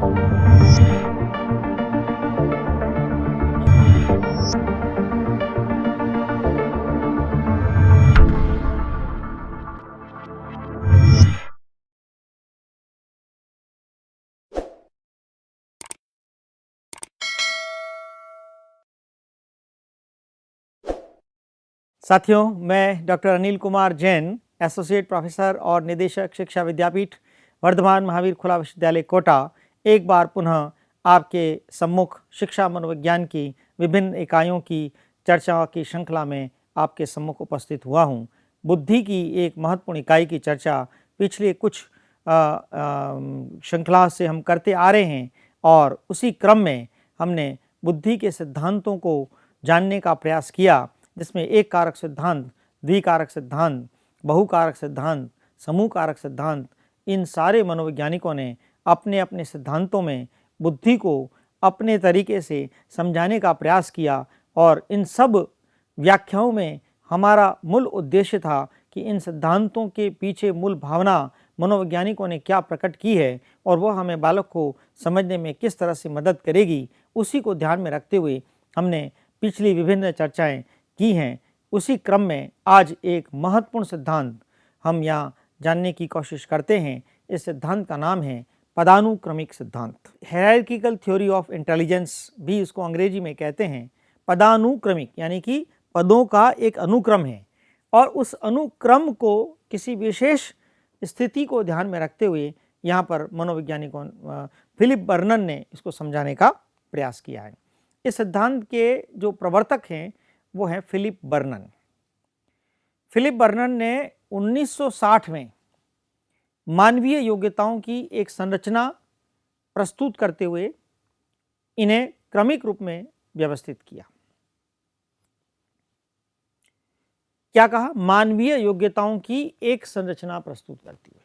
साथियों, मैं doctor Anil Kumar Jain, associate professor और निदेशक शिक्षा विद्यापीठ वर्धमान महावीर खुला विश्वविद्यालय कोटा, एक बार पुनः आपके सम्मुख शिक्षा मनोविज्ञान की विभिन्न इकाइयों की चर्चा की श्रृंखला में आपके सम्मुख उपस्थित हुआ हूँ। बुद्धि की एक महत्वपूर्ण इकाई की चर्चा पिछले कुछ श्रृंखला से हम करते आ रहे हैं और उसी क्रम में हमने बुद्धि के सिद्धांतों को जानने का प्रयास किया, जिसमें एक कारक सिद्धांत, द्विकारक सिद्धांत, बहुकारक सिद्धांत, समूह कारक सिद्धांत, इन सारे मनोवैज्ञानिकों ने अपने अपने सिद्धांतों में बुद्धि को अपने तरीके से समझाने का प्रयास किया और इन सब व्याख्याओं में हमारा मूल उद्देश्य था कि इन सिद्धांतों के पीछे मूल भावना मनोवैज्ञानिकों ने क्या प्रकट की है और वह हमें बालक को समझने में किस तरह से मदद करेगी, उसी को ध्यान में रखते हुए हमने पिछली विभिन्न चर्चाएं की हैं। उसी क्रम में आज एक महत्वपूर्ण सिद्धांत हम यहाँ जानने की कोशिश करते हैं। इस सिद्धांत का नाम है पदानुक्रमिक सिद्धांत। हायरार्किकल थ्योरी ऑफ इंटेलिजेंस भी इसको अंग्रेजी में कहते हैं। पदानुक्रमिक यानी कि पदों का एक अनुक्रम है और उस अनुक्रम को किसी विशेष स्थिति को ध्यान में रखते हुए यहाँ पर मनोवैज्ञानिकों फिलिप बर्नन ने इसको समझाने का प्रयास किया है। इस सिद्धांत के जो प्रवर्तक हैं वो है फिलिप बर्नन। फिलिप बर्नन ने 1960 में मानवीय योग्यताओं की एक संरचना प्रस्तुत करते हुए इन्हें क्रमिक रूप में व्यवस्थित किया। क्या कहा? मानवीय योग्यताओं की एक संरचना प्रस्तुत करती हुए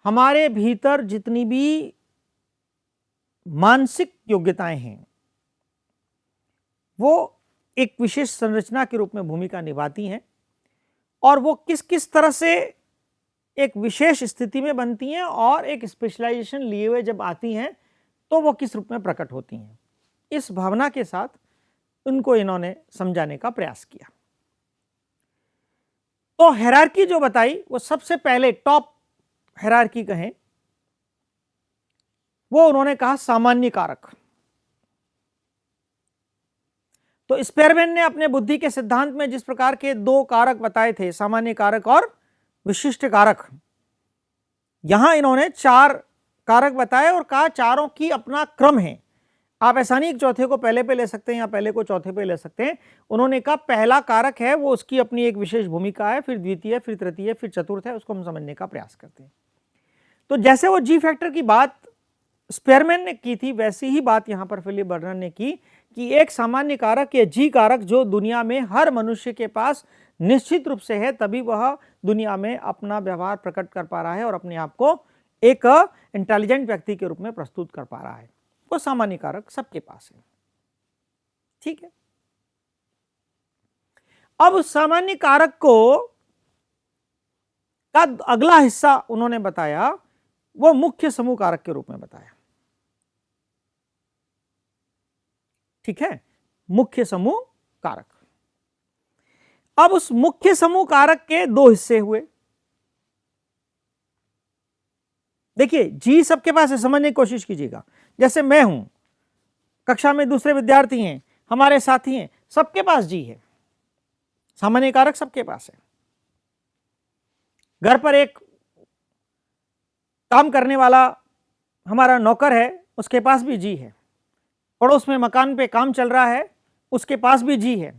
हमारे भीतर जितनी भी मानसिक योग्यताएं हैं वो एक विशेष संरचना के रूप में भूमिका निभाती हैं और वो किस किस तरह से एक विशेष स्थिति में बनती हैं और एक स्पेशलाइजेशन लिए हुए जब आती हैं तो वो किस रूप में प्रकट होती हैं। इस भावना के साथ उनको इन्होंने समझाने का प्रयास किया। तो हायरार्की जो बताई वो सबसे पहले टॉप हायरार्की कहें वो उन्होंने कहा सामान्य कारक। तो स्पेयरमैन ने अपने बुद्धि के सिद्धांत में जिस प्रकार के दो कारक बताए थे, सामान्य कारक और विशिष्ट कारक, यहां इन्होंने चार कारक बताए और कहा चारों की अपना क्रम है। आप ऐसा नहीं चौथे को पहले पे ले सकते हैं या पहले को चौथे पे ले सकते हैं। उन्होंने कहा पहला कारक है वो उसकी अपनी एक विशेष भूमिका है, फिर द्वितीय, फिर तृतीय, फिर चतुर्थ है, उसको हम समझने का प्रयास करते हैं। तो जैसे वो जी फैक्टर की बात स्पेयरमैन ने की थी वैसी ही बात यहां पर फिलिप बर्नन ने की कि एक सामान्य कारक या जी कारक जो दुनिया में हर मनुष्य के पास निश्चित रूप से है, तभी वह दुनिया में अपना व्यवहार प्रकट कर पा रहा है और अपने आप को एक इंटेलिजेंट व्यक्ति के रूप में प्रस्तुत कर पा रहा है। वो सामान्य कारक सबके पास है, ठीक है। अब उस सामान्य कारक को का अगला हिस्सा उन्होंने बताया वो मुख्य समूह कारक के रूप में बताया, ठीक है, मुख्य समूह कारक। अब उस मुख्य समूह कारक के दो हिस्से हुए। देखिए जी सबके पास है, समझने की कोशिश कीजिएगा। जैसे मैं हूं, कक्षा में दूसरे विद्यार्थी हैं, हमारे साथी हैं, सबके पास जी है, सामान्य कारक सबके पास है। घर पर एक काम करने वाला हमारा नौकर है, उसके पास भी जी है। पड़ोस में मकान पे काम चल रहा है, उसके पास भी जी है।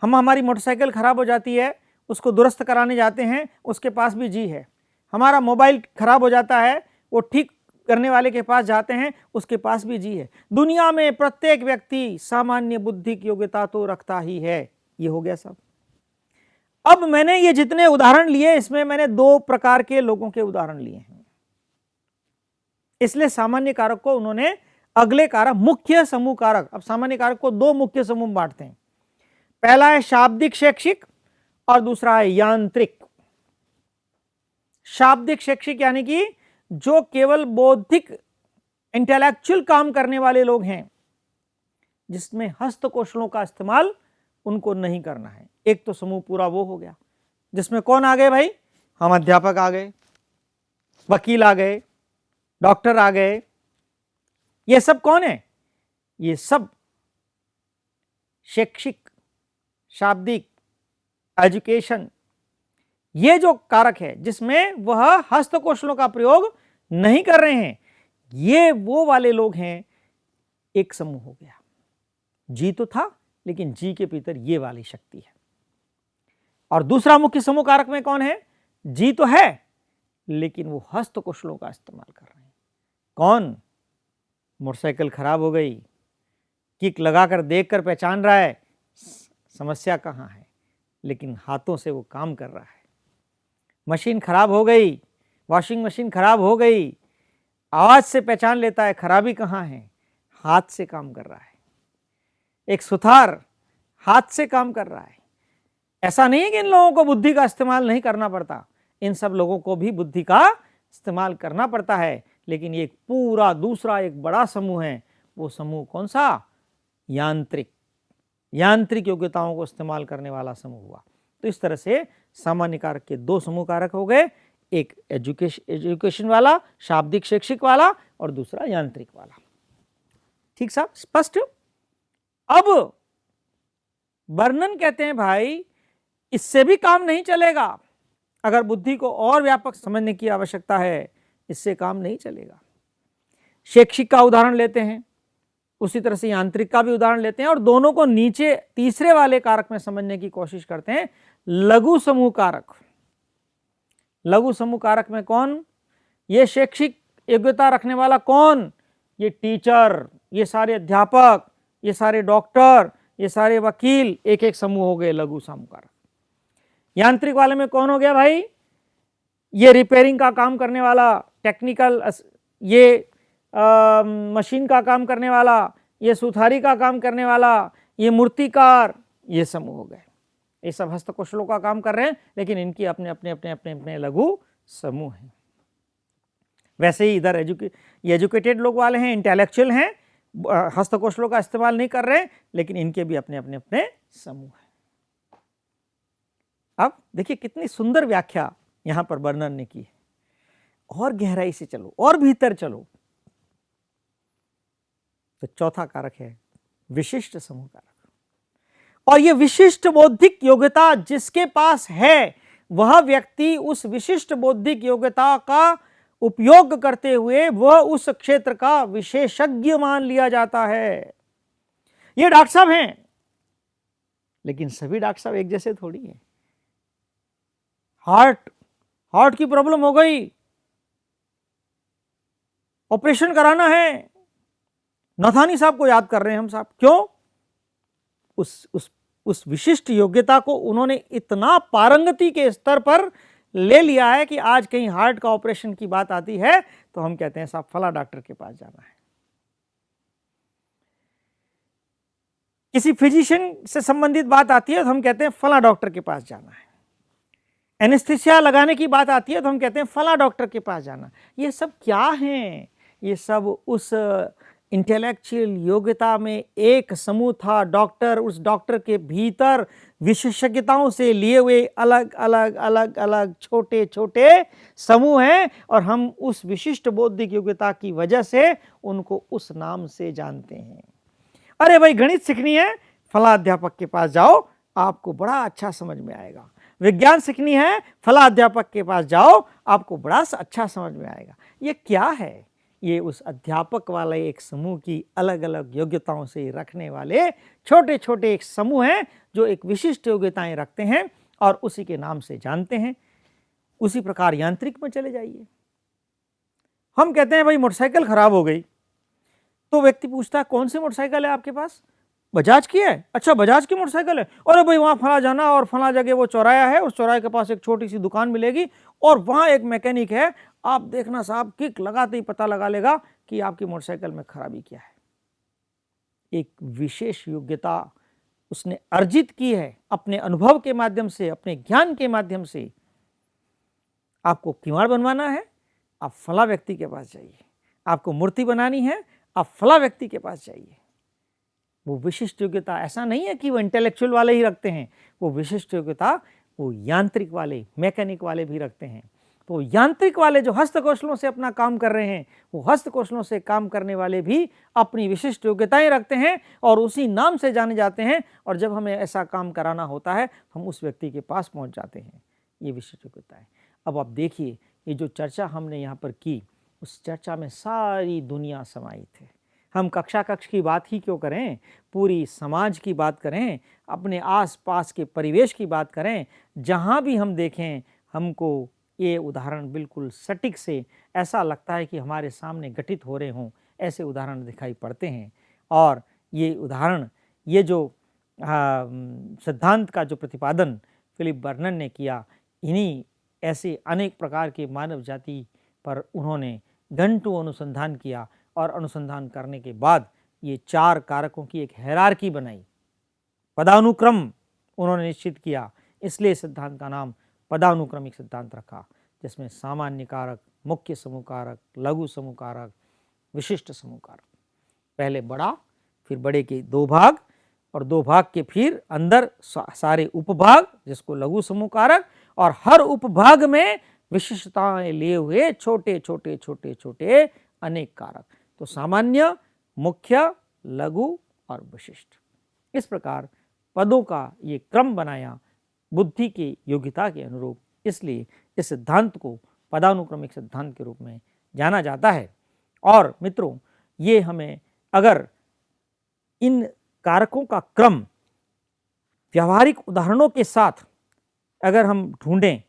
हमारी मोटरसाइकिल खराब हो जाती है, उसको दुरुस्त कराने जाते हैं, उसके पास भी जी है। हमारा मोबाइल खराब हो जाता है, वो ठीक करने वाले के पास जाते हैं, उसके पास भी जी है। दुनिया में प्रत्येक व्यक्ति सामान्य बुद्धि की योग्यता तो रखता ही है। ये हो गया सब। अब मैंने ये जितने उदाहरण लिए इसमें मैंने दो प्रकार के लोगों के उदाहरण लिए हैं, इसलिए सामान्य कारक को उन्होंने अगले कारक मुख्य समूह कारक। अब सामान्य कारक को दो मुख्य समूह बांटते हैं, पहला है शाब्दिक शैक्षिक और दूसरा है यांत्रिक। शाब्दिक शैक्षिक यानी कि जो केवल बौद्धिक इंटेलेक्चुअल काम करने वाले लोग हैं, जिसमें हस्तकौशलों का इस्तेमाल उनको नहीं करना है। एक तो समूह पूरा वो हो गया जिसमें कौन आ गए भाई, हम अध्यापक आ गए, वकील आ गए, डॉक्टर आ गए। ये सब कौन है? ये सब शैक्षिक, शाब्दिक, एजुकेशन, ये जो कारक है जिसमें वह हस्तकौशलों का प्रयोग नहीं कर रहे हैं, ये वो वाले लोग हैं। एक समूह हो गया। जी तो था, लेकिन जी के भीतर ये वाली शक्ति है। और दूसरा मुख्य समूह कारक में कौन है? जी तो है, लेकिन वो हस्तकौशलों का इस्तेमाल कर रहे हैं। कौन? मोटरसाइकिल खराब हो गई, किक लगाकर देखकर पहचान रहा है समस्या कहां है, लेकिन हाथों से वो काम कर रहा है। मशीन खराब हो गई, वॉशिंग मशीन खराब हो गई, आवाज से पहचान लेता है खराबी कहां है, हाथ से काम कर रहा है। एक सुथार हाथ से काम कर रहा है। ऐसा नहीं है कि इन लोगों को बुद्धि का इस्तेमाल नहीं करना पड़ता, इन सब लोगों को भी बुद्धि का इस्तेमाल करना पड़ता है। लेकिन एक पूरा दूसरा एक बड़ा समूह है। वो समूह कौन सा? यांत्रिक योग्यताओं को इस्तेमाल करने वाला समूह हुआ। तो इस तरह से सामान्य कारक के दो समूह कारक हो गए, एक एजुकेशन वाला, शाब्दिक शैक्षिक वाला, और दूसरा यांत्रिक वाला। ठीक साहब, स्पष्ट? अब वर्णन कहते हैं भाई इससे भी काम नहीं चलेगा, अगर बुद्धि को और व्यापक समझने की आवश्यकता है, इससे काम नहीं चलेगा। शैक्षिक का उदाहरण लेते हैं, उसी तरह से यांत्रिक का भी उदाहरण लेते हैं, और दोनों को नीचे तीसरे वाले कारक में समझने की कोशिश करते हैं, लघु समूह कारक। लघु समूह कारक में कौन? ये शैक्षिक योग्यता रखने वाला कौन? ये टीचर, ये सारे अध्यापक, ये सारे डॉक्टर, ये सारे वकील, एक एक समूह हो गए लघु समूह कारक। यांत्रिक वाले में कौन हो गया भाई? ये रिपेयरिंग का काम करने वाला, टेक्निकल, ये मशीन का काम करने वाला, ये सुथारी का काम करने वाला, ये मूर्तिकार, ये समूह हो गए। ये सब हस्तकौशलों का काम कर रहे हैं, लेकिन इनकी अपने अपने अपने अपने अपने लघु समूह हैं। वैसे ही इधर ये एजुकेटेड लोग वाले हैं, इंटेलेक्चुअल हैं, हस्तकौशलों का इस्तेमाल नहीं कर रहे हैं, लेकिन इनके भी अपने अपने अपने समूह हैं। अब देखिए कितनी सुंदर व्याख्या यहां पर वर्णन ने की है। और गहराई से चलो और भीतर चलो, तो चौथा कारक है विशिष्ट समूह कारक। और यह विशिष्ट बौद्धिक योग्यता जिसके पास है, वह व्यक्ति उस विशिष्ट बौद्धिक योग्यता का उपयोग करते हुए वह उस क्षेत्र का विशेषज्ञ मान लिया जाता है। ये डॉक्टर साहब हैं, लेकिन सभी डॉक्टर साहब एक जैसे थोड़ी हैं। हार्ट की प्रॉब्लम हो गई, ऑपरेशन कराना है, नथानी साहब को याद कर रहे हैं हम साहब। क्यों? उस विशिष्ट योग्यता को उन्होंने इतना पारंगति के स्तर पर ले लिया है कि आज कहीं हार्ट का ऑपरेशन की बात आती है तो हम कहते हैं साहब फला डॉक्टर के पास जाना है। किसी फिजिशियन से संबंधित बात आती है तो हम कहते हैं फला डॉक्टर के पास जाना है। एनेस्थीसिया लगाने की बात आती है तो हम कहते हैं फला डॉक्टर के पास जाना। ये सब क्या हैं? ये सब उस इंटेलेक्चुअल योग्यता में एक समूह था डॉक्टर, उस डॉक्टर के भीतर विशेषज्ञताओं से लिए हुए अलग अलग अलग अलग छोटे छोटे समूह हैं, और हम उस विशिष्ट बौद्धिक योग्यता की वजह से उनको उस नाम से जानते हैं। अरे भाई गणित सीखनी है, फला अध्यापक के पास जाओ, आपको बड़ा अच्छा समझ में आएगा। विज्ञान सीखनी है, फला अध्यापक के पास जाओ, आपको बड़ा अच्छा समझ में आएगा। ये क्या है? ये उस अध्यापक वाले एक समूह की अलग अलग योग्यताओं से रखने वाले छोटे छोटे एक समूह हैं जो एक विशिष्ट योग्यताएं रखते हैं और उसी के नाम से जानते हैं। उसी प्रकार यांत्रिक में चले जाइए, हम कहते हैं भाई मोटरसाइकिल खराब हो गई, तो व्यक्ति पूछता है कौन सी मोटरसाइकिल है आपके पास? बजाज की है। अच्छा बजाज की मोटरसाइकिल है, अरे भाई वहाँ फला जाना और फला जगह वो चौराया है, उस चौराहे के पास एक छोटी सी दुकान मिलेगी और वहाँ एक मैकेनिक है, आप देखना साहब किक लगाते ही पता लगा लेगा कि आपकी मोटरसाइकिल में खराबी क्या है। एक विशेष योग्यता उसने अर्जित की है अपने अनुभव के माध्यम से, अपने ज्ञान के माध्यम से। आपको किवाड़ बनवाना है, आप फला व्यक्ति के पास जाइए, आपको मूर्ति बनानी है आप फला व्यक्ति के पास जाइए। वो विशिष्ट योग्यता ऐसा नहीं है कि वो इंटेलेक्चुअल वाले ही रखते हैं, वो विशिष्ट योग्यता वो यांत्रिक वाले, मैकेनिक वाले भी रखते हैं। तो यांत्रिक वाले जो हस्तकौशलों से अपना काम कर रहे हैं, वो हस्तकौशलों से काम करने वाले भी अपनी विशिष्ट योग्यताएं रखते हैं और उसी नाम से जाने जाते हैं। और जब हमें ऐसा काम कराना होता है हम उस व्यक्ति के पास पहुंच जाते हैं। ये विशिष्ट योग्यताएं। अब आप देखिए, ये जो चर्चा हमने यहाँ पर की, उस चर्चा में सारी दुनिया समाहित है। हम कक्षा कक्ष की बात ही क्यों करें, पूरी समाज की बात करें, अपने आसपास के परिवेश की बात करें। जहाँ भी हम देखें हमको ये उदाहरण बिल्कुल सटीक से ऐसा लगता है कि हमारे सामने घटित हो रहे हों, ऐसे उदाहरण दिखाई पड़ते हैं। और ये उदाहरण, ये जो सिद्धांत का जो प्रतिपादन फिलिप बर्नन ने किया, इन्हीं ऐसे अनेक प्रकार के मानव जाति पर उन्होंने घंटों अनुसंधान किया और अनुसंधान करने के बाद ये 4 कारकों की एक हायरार्की बनाई, पदानुक्रम उन्होंने निश्चित किया। इसलिए सिद्धांत का नाम पदानुक्रमिक सिद्धांत रखा, जिसमें सामान्य कारक, मुख्य समूह कारक, लघु समूह कारक, विशिष्ट समूह कारक। पहले बड़ा, फिर बड़े के 2 भाग और 2 भाग के फिर अंदर सारे उपभाग जिसको लघु समूह कारक, और हर उपभाग में विशिष्टताएं लिए हुए छोटे छोटे छोटे छोटे अनेक कारक। तो सामान्य, मुख्य, लघु और विशिष्ट, इस प्रकार पदों का ये क्रम बनाया बुद्धि की योग्यता के अनुरूप। इसलिए इस सिद्धांत को पदानुक्रमिक सिद्धांत के रूप में जाना जाता है। और मित्रों, ये हमें अगर इन कारकों का क्रम व्यावहारिक उदाहरणों के साथ अगर हम ढूंढें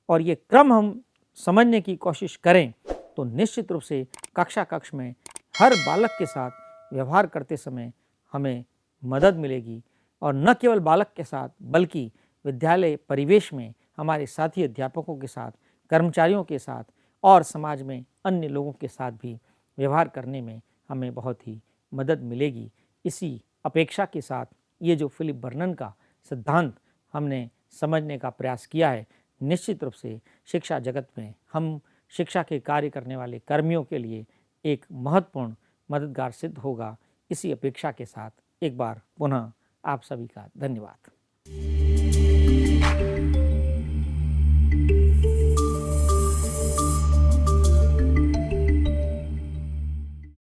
और ये क्रम हम समझने की कोशिश करें तो निश्चित रूप से कक्षा कक्ष में हर बालक के साथ व्यवहार करते समय हमें मदद मिलेगी। और न केवल बालक के साथ बल्कि विद्यालय परिवेश में हमारे साथी अध्यापकों के साथ, कर्मचारियों के साथ और समाज में अन्य लोगों के साथ भी व्यवहार करने में हमें बहुत ही मदद मिलेगी। इसी अपेक्षा के साथ ये जो फिलिप बर्नन का सिद्धांत हमने समझने का प्रयास किया है, निश्चित रूप से शिक्षा जगत में हम शिक्षा के कार्य करने वाले कर्मियों के लिए एक महत्वपूर्ण मददगार सिद्ध होगा। इसी अपेक्षा के साथ एक बार पुनः आप सभी का धन्यवाद।